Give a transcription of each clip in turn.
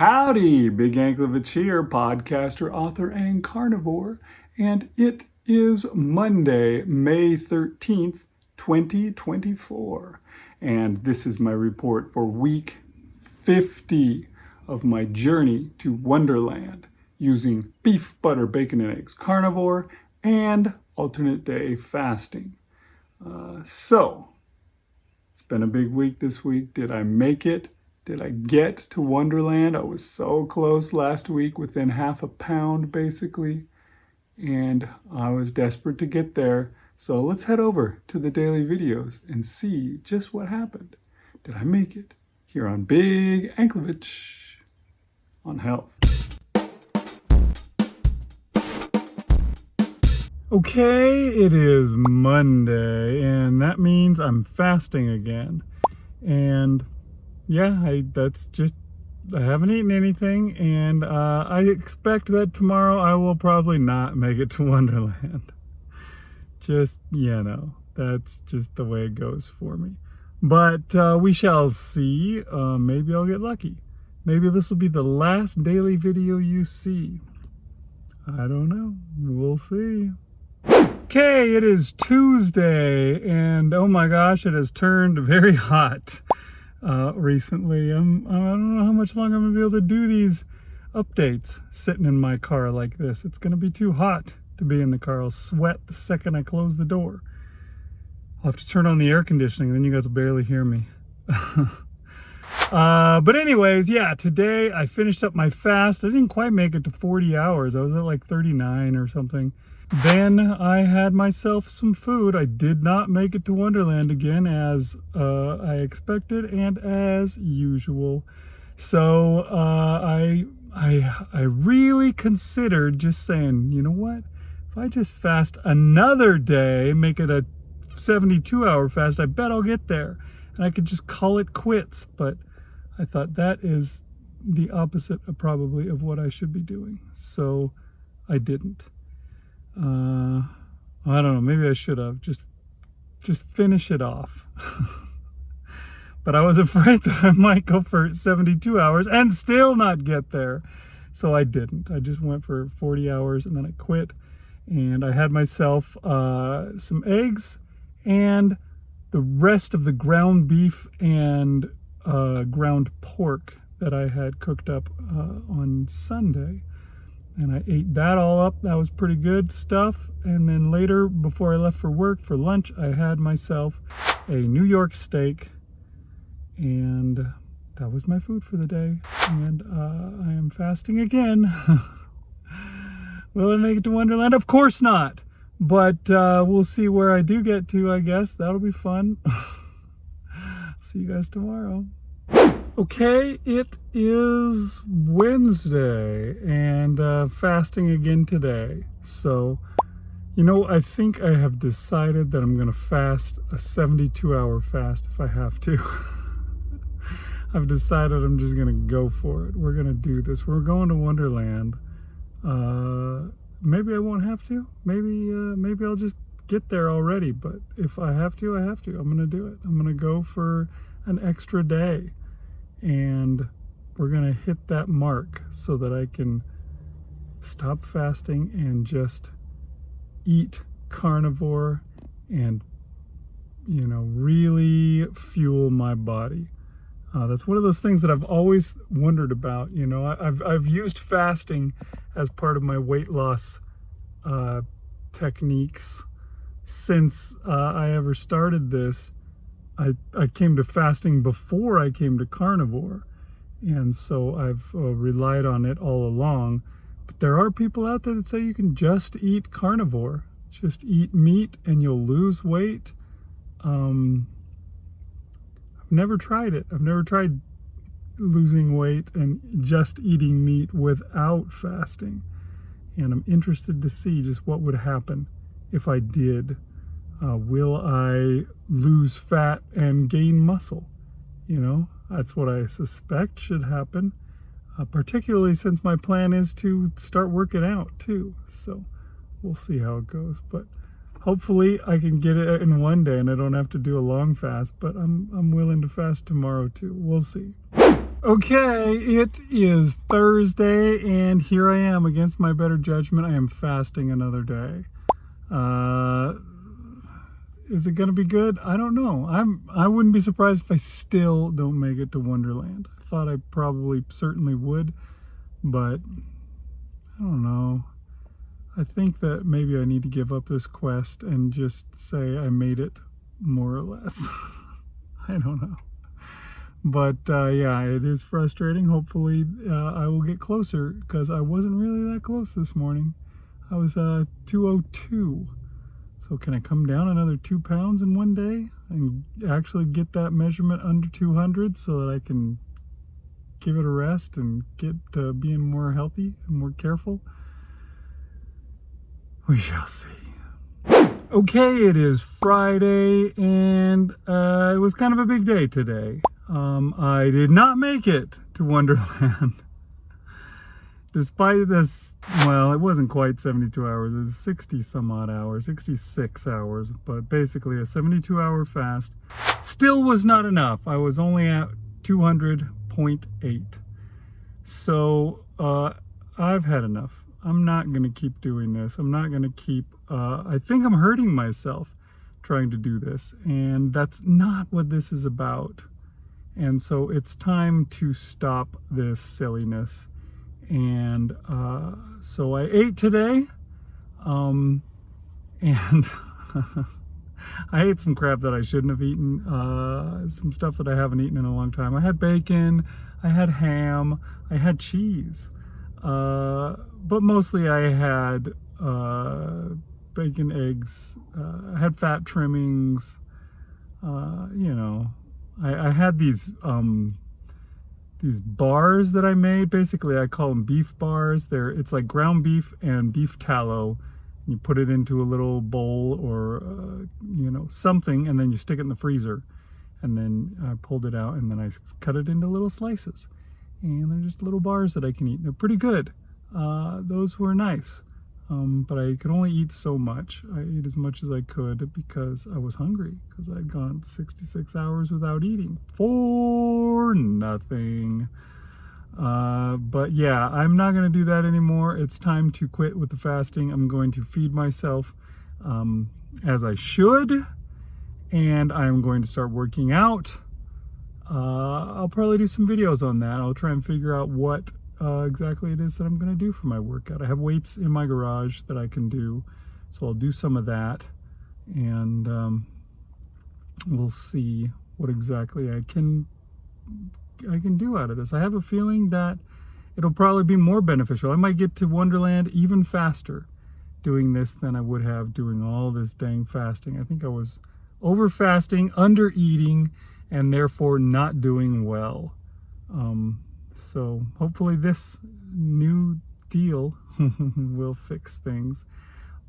Howdy, Big Anklovich here, podcaster, author, and carnivore, and it is Monday, May 13th, 2024, and this is my report for week 50 of my journey to One-derland using beef, butter, bacon, and eggs carnivore and alternate day fasting. So, it's been a big week this week. Did I make it? Did I get to One-derland? I was so close last week, within half a pound basically, and I was desperate to get there. So let's head over to the daily videos and see just what happened. Did I make it? Here on Big Anklovich on health. Okay, it is Monday, and that means I'm fasting again. And yeah, I haven't eaten anything, and I expect that tomorrow I will probably not make it to One-derland. That's just the way it goes for me. But we shall see. Maybe I'll get lucky. Maybe this will be the last daily video you see. I don't know. We'll see. Okay, it is Tuesday, and oh my gosh, it has turned very hot recently. I don't know how much longer I'm gonna be able to do these updates sitting in my car like this. It's gonna be too hot to be in the car. I'll sweat the second I close the door. I'll have to turn on the air conditioning, then you guys will barely hear me. But anyways, yeah, today I finished up my fast. I didn't quite make it to 40 hours. I was at like 39 or something. Then I had myself some food. I did not make it to One-derland again, as I expected and as usual. So I really considered just saying, you know what? If I just fast another day, make it a 72-hour fast, I bet I'll get there. And I could just call it quits. But I thought that is the opposite probably of what I should be doing. So I didn't. I don't know, maybe I should have just finish it off. But I was afraid that I might go for 72 hours and still not get there, so I didn't. I just went for 40 hours and then I quit, and I had myself some eggs and the rest of the ground beef and ground pork that I had cooked up on Sunday. And I ate that all up. That was pretty good stuff. And then later, before I left for work, for lunch, I had myself a New York steak. And that was my food for the day. And I am fasting again. Will I make it to One-derland? Of course not. But we'll see where I do get to, I guess. That'll be fun. See you guys tomorrow. Okay, it is Wednesday, and fasting again today. So, I think I have decided that I'm going to fast a 72-hour fast if I have to. I've decided I'm just going to go for it. We're going to do this. We're going to One-derland. Maybe I won't have to. Maybe I'll just get there already. But if I have to, I have to. I'm going to do it. I'm going to go for an extra day. And we're going to hit that mark so that I can stop fasting and just eat carnivore and, really fuel my body. That's one of those things that I've always wondered about. I've used fasting as part of my weight loss techniques since I ever started this. I came to fasting before I came to carnivore, and so I've relied on it all along. But there are people out there that say you can just eat carnivore, just eat meat and you'll lose weight. I've never tried it. I've never tried losing weight and just eating meat without fasting, and I'm interested to see just what would happen if I did. Will I lose fat and gain muscle? That's what I suspect should happen, particularly since my plan is to start working out too. So we'll see how it goes. But hopefully I can get it in one day and I don't have to do a long fast. But I'm willing to fast tomorrow too. We'll see. Okay, it is Thursday, and here I am against my better judgment. I am fasting another day. Is it gonna be good? I don't know. I wouldn't be surprised if I still don't make it to Wonderland. I thought I probably certainly would, but I don't know. I think that maybe I need to give up this quest and just say I made it, more or less. I don't know. But yeah, it is frustrating. Hopefully I will get closer, because I wasn't really that close this morning. I was 202. So can I come down another 2 pounds in one day and actually get that measurement under 200 so that I can give it a rest and get to being more healthy and more careful? We shall see. Okay, it is Friday, and it was kind of a big day today. I did not make it to Wonderland. Despite this, well, it wasn't quite 72 hours, it was 60 some odd hours, 66 hours, but basically a 72-hour fast still was not enough. I was only at 200.8. So I've had enough. I'm not going to keep doing this. I'm not going to keep, I think I'm hurting myself trying to do this, and that's not what this is about. And so it's time to stop this silliness. And so I ate today, and I ate some crap that I shouldn't have eaten, some stuff that I haven't eaten in a long time. I had bacon, I had ham, I had cheese, but mostly I had bacon, eggs, I had fat trimmings, you know. I had these bars that I made. Basically, I call them beef bars. It's like ground beef and beef tallow. You put it into a little bowl or you know, something, and then you stick it in the freezer. And then I pulled it out, and then I cut it into little slices. And they're just little bars that I can eat. They're pretty good. Those were nice. But I could only eat so much. I ate as much as I could because I was hungry, because I'd gone 66 hours without eating for nothing. But yeah, I'm not going to do that anymore. It's time to quit with the fasting. I'm going to feed myself as I should, and I'm going to start working out. I'll probably do some videos on that. I'll try and figure out what exactly it is that I'm going to do for my workout. I have weights in my garage that I can do, so I'll do some of that, and we'll see what exactly I can do out of this. I have a feeling that it'll probably be more beneficial. I might get to Wonderland even faster doing this than I would have doing all this dang fasting. I think I was over fasting, under eating, and therefore not doing well. So hopefully this new deal will fix things.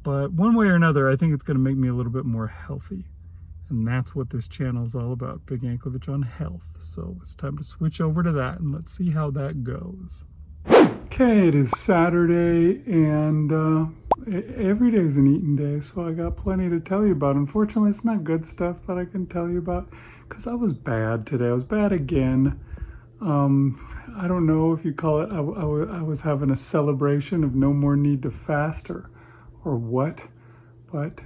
But one way or another, I think it's going to make me a little bit more healthy. And that's what this channel is all about, Big Anklovich on health. So it's time to switch over to that, and let's see how that goes. Okay, it is Saturday, and every day is an eating day, so I got plenty to tell you about. Unfortunately, it's not good stuff that I can tell you about, because I was bad today. I was bad again. I don't know if you call it, I was having a celebration of no more need to fast or what, but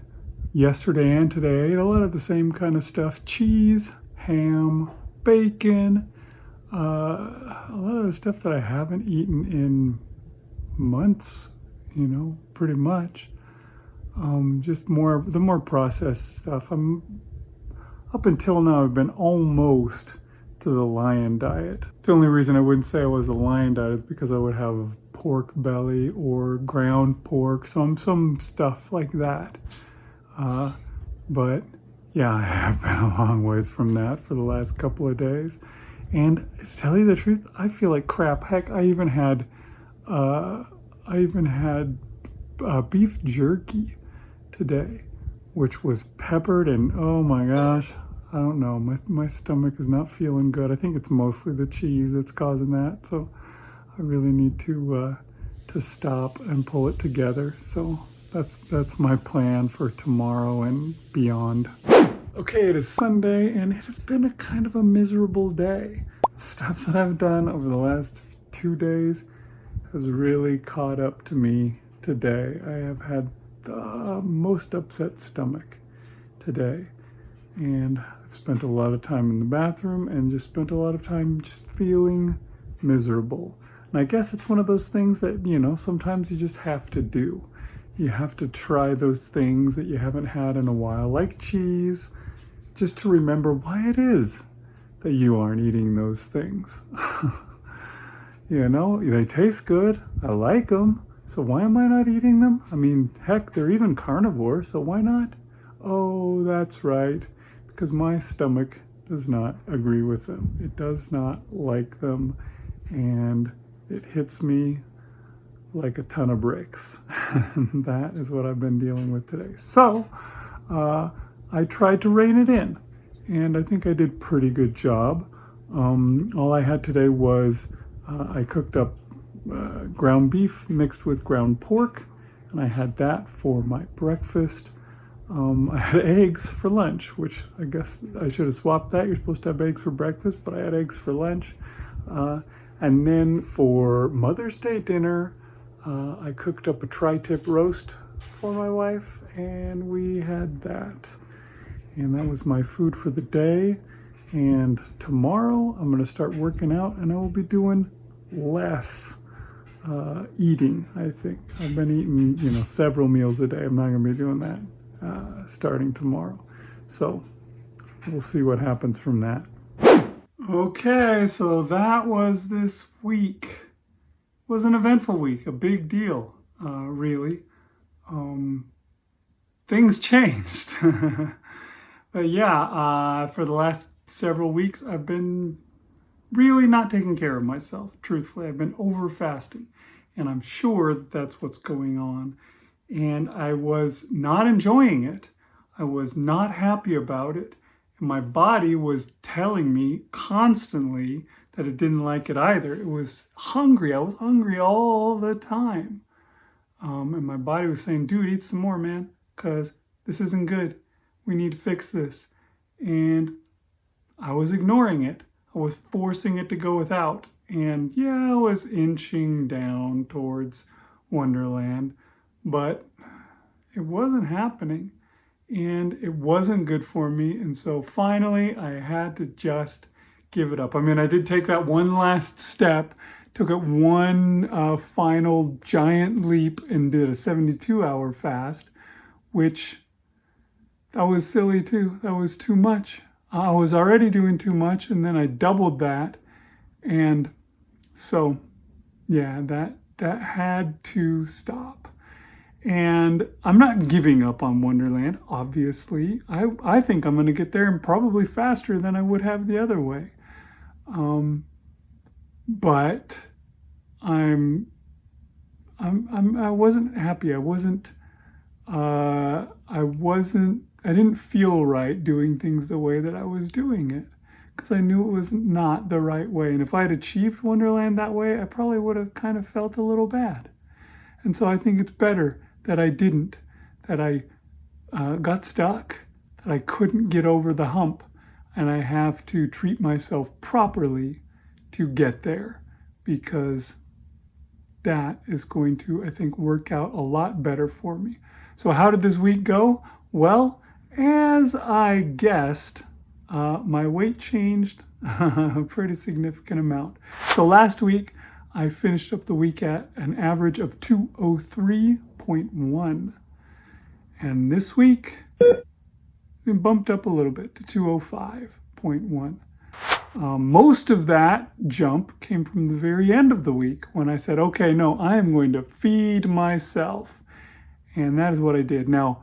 yesterday and today I ate a lot of the same kind of stuff: cheese, ham, bacon, a lot of the stuff that I haven't eaten in months, you know, pretty much. Just the more processed stuff. Up until now, I've been almost to the lion diet. The only reason I wouldn't say I was a lion diet is because I would have pork belly or ground pork, some stuff like that. But yeah, I have been a long ways from that for the last couple of days. And to tell you the truth, I feel like crap. Heck, I even had beef jerky today, which was peppered, and oh my gosh, I don't know, my stomach is not feeling good. I think it's mostly the cheese that's causing that, so I really need to stop and pull it together. So that's my plan for tomorrow and beyond. Okay, it is Sunday, and it has been a kind of a miserable day. stuff that I've done over the last 2 days has really caught up to me today. I have had the most upset stomach today, and I've spent a lot of time in the bathroom and just spent a lot of time just feeling miserable. And I guess it's one of those things that, sometimes you just have to do. You have to try those things that you haven't had in a while, like cheese, just to remember why it is that you aren't eating those things. They taste good. I like them. So why am I not eating them? I mean, heck, they're even carnivore, so why not? Oh, that's right. Because my stomach does not agree with them. It does not like them. And it hits me like a ton of bricks. And that is what I've been dealing with today. So I tried to rein it in. And I think I did a pretty good job. All I had today was I cooked up ground beef mixed with ground pork, and I had that for my breakfast. I had eggs for lunch, which I guess I should have swapped that. You're supposed to have eggs for breakfast, but I had eggs for lunch. And then for Mother's Day dinner, I cooked up a tri-tip roast for my wife, and we had that. And that was my food for the day. And tomorrow I'm going to start working out, and I will be doing less eating, I think. I've been eating, several meals a day. I'm not going to be doing that starting tomorrow. So we'll see what happens from that. Okay, so that was this week. It was an eventful week, a big deal, really. Things changed. But yeah, for the last several weeks, I've been really not taking care of myself, truthfully. I've been over fasting, and I'm sure that that's what's going on. And I was not enjoying it. I was not happy about it. And my body was telling me constantly that it didn't like it either. It was hungry. I was hungry all the time. And my body was saying, dude, eat some more, man, because this isn't good. We need to fix this. And I was ignoring it. I was forcing it to go without. And yeah, I was inching down towards Wonderland, but it wasn't happening. And it wasn't good for me. And so finally, I had to just give it up. I mean, I did take that one last step, took it one final giant leap and did a 72-hour fast, which that was silly too. That was too much. I was already doing too much, and then I doubled that. And so, yeah, that had to stop. And I'm not giving up on Wonderland, obviously. I think I'm going to get there and probably faster than I would have the other way. But I wasn't happy. I didn't feel right doing things the way that I was doing it, because I knew it was not the right way. And if I had achieved Wonderland that way, I probably would have kind of felt a little bad. And so I think it's better that I didn't, that I got stuck, that I couldn't get over the hump, and I have to treat myself properly to get there, because that is going to, I think, work out a lot better for me. So how did this week go? Well, as I guessed, my weight changed a pretty significant amount. So last week, I finished up the week at an average of 203.1. And this week, we bumped up a little bit to 205.1. Most of that jump came from the very end of the week when I said, okay, no, I am going to feed myself. And that is what I did. Now,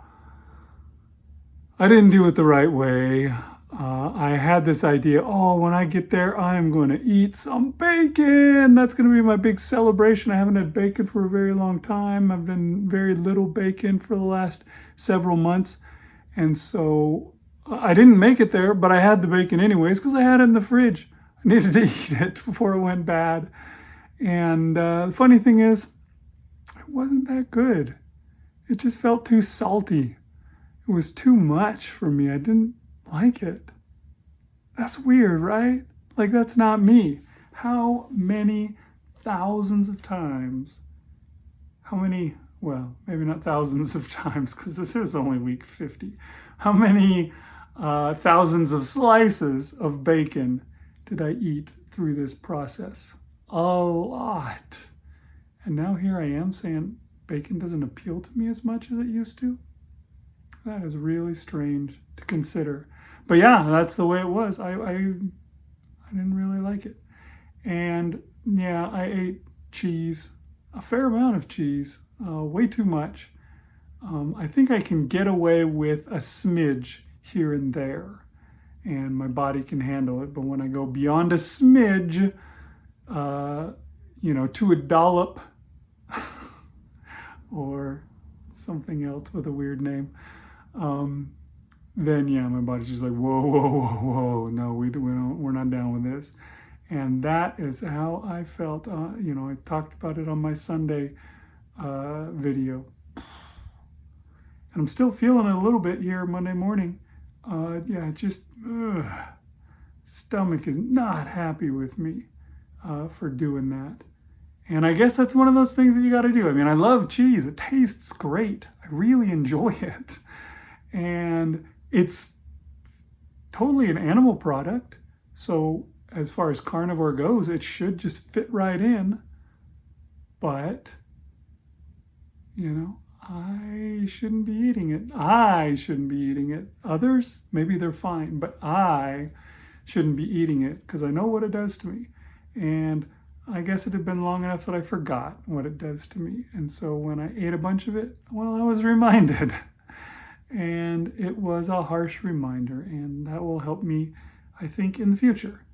I didn't do it the right way. I had this idea, when I get there, I'm going to eat some bacon. That's going to be my big celebration. I haven't had bacon for a very long time. I've been very little bacon for the last several months. And so I didn't make it there, but I had the bacon anyways because I had it in the fridge. I needed to eat it before it went bad. And the funny thing is, it wasn't that good. It just felt too salty. It was too much for me. I didn't like it. That's weird, right? Like, that's not me. How many thousands of times, how many, well, maybe not thousands of times, because this is only week 50. How many thousands of slices of bacon did I eat through this process? A lot. And now here I am saying bacon doesn't appeal to me as much as it used to. That is really strange to consider. But yeah, that's the way it was. I didn't really like it. And yeah, I ate cheese, a fair amount of cheese, way too much. I think I can get away with a smidge here and there, and my body can handle it. But when I go beyond a smidge, to a dollop or something else with a weird name, then yeah, my body's just like, whoa, whoa, whoa, whoa, no, we're not down with this. And that is how I felt. I talked about it on my Sunday video. And I'm still feeling it a little bit here Monday morning. Stomach is not happy with me for doing that. And I guess that's one of those things that you got to do. I mean, I love cheese. It tastes great. I really enjoy it. And it's totally an animal product. So as far as carnivore goes, it should just fit right in. But, I shouldn't be eating it. I shouldn't be eating it. Others, maybe they're fine, but I shouldn't be eating it because I know what it does to me. And I guess it had been long enough that I forgot what it does to me. And so when I ate a bunch of it, well, I was reminded. And it was a harsh reminder, and that will help me, I think, in the future.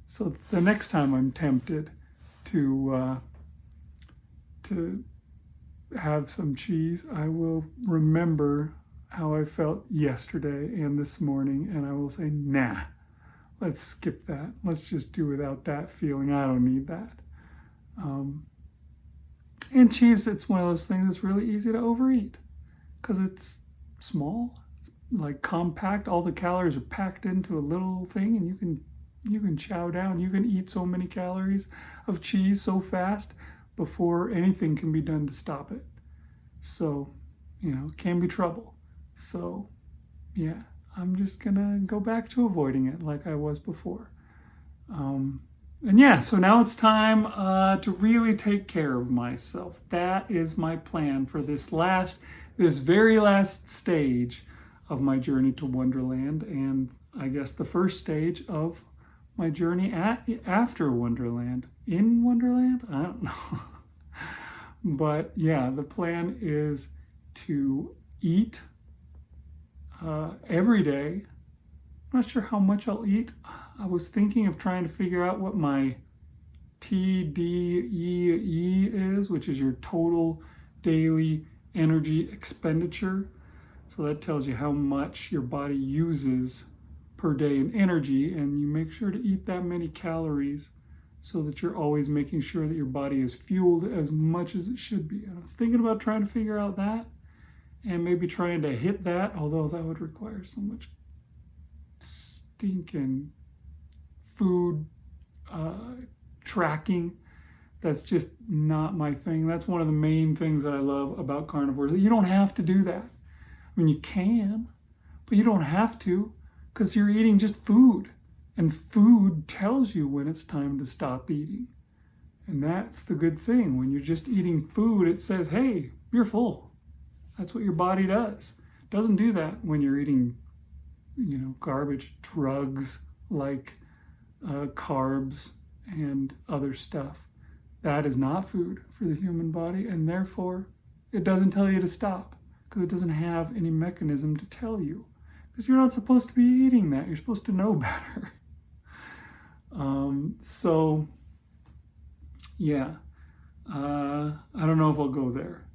So the next time I'm tempted to have some cheese, I will remember how I felt yesterday and this morning, and I will say, nah, let's skip that. Let's just do without that feeling. I don't need that. And cheese, it's one of those things that's really easy to overeat because it's small, it's like compact. All the calories are packed into a little thing, and you can chow down. You can eat so many calories of cheese so fast before anything can be done to stop it. So, it can be trouble. So, yeah, I'm just gonna go back to avoiding it like I was before. So now it's time to really take care of myself. That is my plan for this very last stage of my journey to Wonderland, and I guess the first stage of my journey after Wonderland. In Wonderland? I don't know. But yeah, the plan is to eat every day. I'm not sure how much I'll eat. I was thinking of trying to figure out what my TDEE is, which is your total daily energy expenditure. So that tells you how much your body uses per day in energy, and you make sure to eat that many calories so that you're always making sure that your body is fueled as much as it should be. And I was thinking about trying to figure out that and maybe trying to hit that, although that would require so much stinking food tracking. That's just not my thing. That's one of the main things that I love about carnivore. You don't have to do that. I mean, you can, but you don't have to because you're eating just food. And food tells you when it's time to stop eating. And that's the good thing. When you're just eating food, it says, hey, you're full. That's what your body does. It doesn't do that when you're eating, garbage, drugs like carbs and other stuff. That is not food for the human body, and therefore it doesn't tell you to stop because it doesn't have any mechanism to tell you. Because you're not supposed to be eating that. You're supposed to know better. I don't know if I'll go there,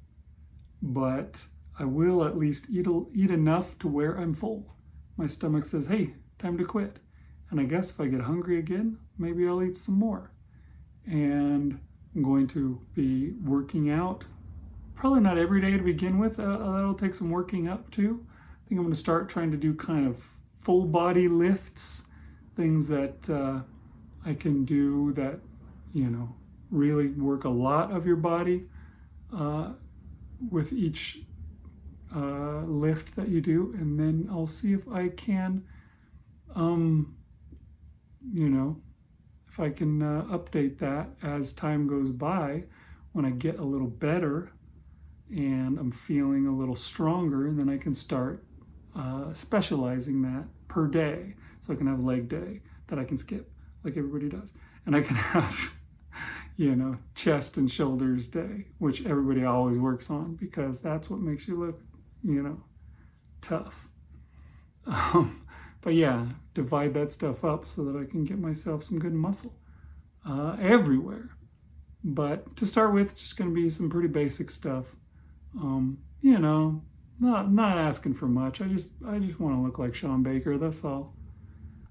but I will at least eat enough to where I'm full. My stomach says, hey, time to quit. And I guess if I get hungry again, maybe I'll eat some more. And I'm going to be working out, probably not every day to begin with. That'll take some working up too. I think I'm going to start trying to do kind of full body lifts, things that I can do that, really work a lot of your body with each lift that you do, and then I'll see if I can, if I can update that as time goes by. When I get a little better and I'm feeling a little stronger, and then I can start specializing that per day. So I can have leg day that I can skip like everybody does. And I can have, chest and shoulders day, which everybody always works on because that's what makes you look, tough. But yeah, divide that stuff up so that I can get myself some good muscle everywhere. But to start with, it's just going to be some pretty basic stuff. Not asking for much. I just want to look like Sean Baker. That's all.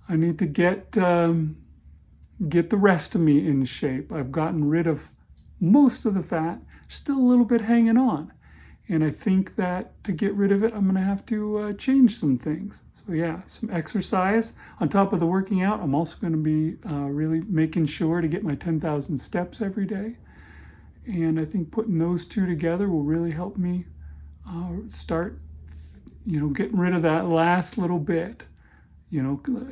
I need to get the rest of me in shape. I've gotten rid of most of the fat, still a little bit hanging on. And I think that to get rid of it, I'm going to have to change some things. So yeah, some exercise. On top of the working out, I'm also going to be really making sure to get my 10,000 steps every day. And I think putting those two together will really help me start, getting rid of that last little bit.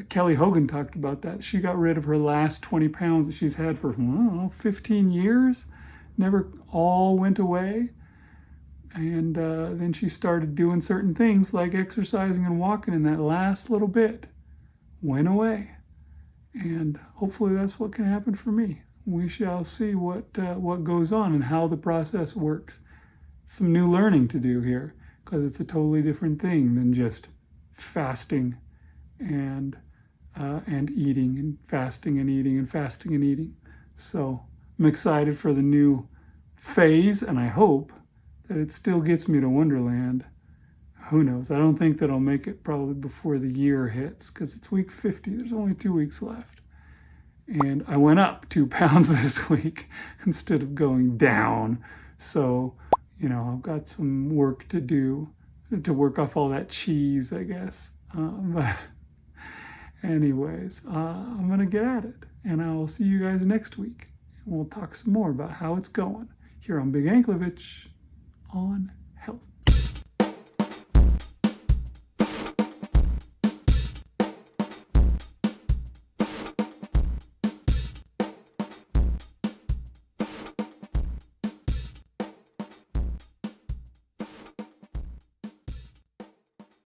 Kelly Hogan talked about that. She got rid of her last 20 pounds that she's had for, 15 years. Never all went away. And then she started doing certain things like exercising and walking, and that last little bit went away. And hopefully that's what can happen for me. We shall see what goes on and how the process works. Some new learning to do here, because it's a totally different thing than just fasting and eating, and fasting and eating, and fasting and eating. So I'm excited for the new phase, and I hope that it still gets me to Wonderland. Who knows? I don't think that I'll make it probably before the year hits, because it's week 50. There's only 2 weeks left. And I went up 2 pounds this week instead of going down. So, I've got some work to do to work off all that cheese, I guess. But anyways, I'm going to get at it. And I will see you guys next week. And we'll talk some more about how it's going here on Big Anklovich on